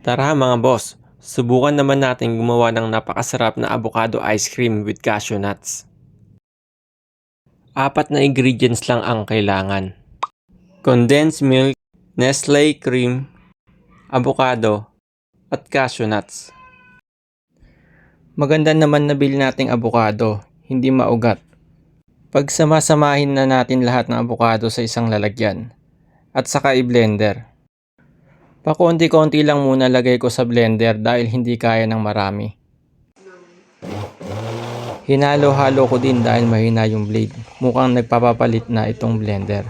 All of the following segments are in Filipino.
Tara mga boss, subukan naman natin gumawa ng napakasarap na avocado ice cream with cashew nuts. Apat na ingredients lang ang kailangan. Condensed milk, Nestle cream, avocado, at cashew nuts. Maganda naman na bili nating avocado, hindi maugat. Pagsamasamahin na natin lahat ng avocado sa isang lalagyan at saka i-blender. Pakonti-konti lang muna lagay ko sa blender dahil hindi kaya ng marami. Hinalo-halo ko din dahil mahina yung blade. Mukhang nagpapapalit na itong blender.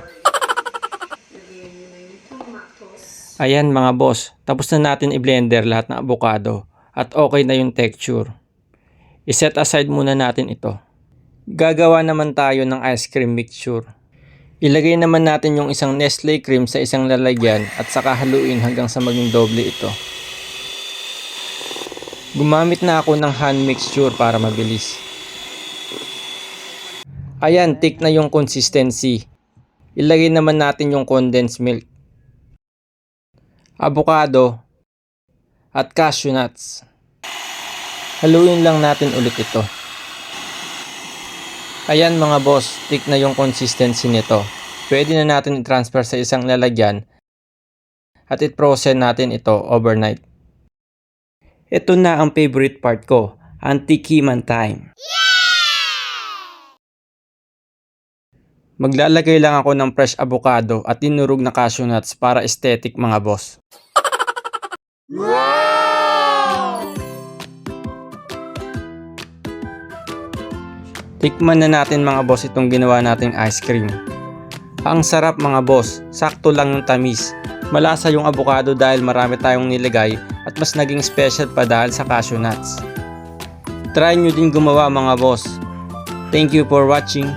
Ayan mga boss, tapos na natin i-blender lahat ng avocado at okay na yung texture. I-set aside muna natin ito. Gagawa naman tayo ng ice cream mixture. Ilagay naman natin yung isang Nestle cream sa isang lalagyan at saka haluin hanggang sa maging doble ito. Gumamit na ako ng hand mixture para mabilis. Ayan, thick na yung consistency. Ilagay naman natin yung condensed milk, avocado, at cashew nuts. Haluin lang natin ulit ito. Ayan mga boss, thick na yung consistency nito. Pwede na natin i-transfer sa isang lalagyan at i-frozen natin ito overnight. Ito na ang favorite part ko, ang tikiman time. Maglalagay lang ako ng fresh avocado at tinurog na cashew nuts para aesthetic mga boss. Tikman na natin mga boss itong ginawa nating ice cream. Ang sarap mga boss, sakto lang yung tamis. Malasa yung avocado dahil marami tayong nilagay at mas naging special pa dahil sa cashew nuts. Try nyo din gumawa mga boss. Thank you for watching.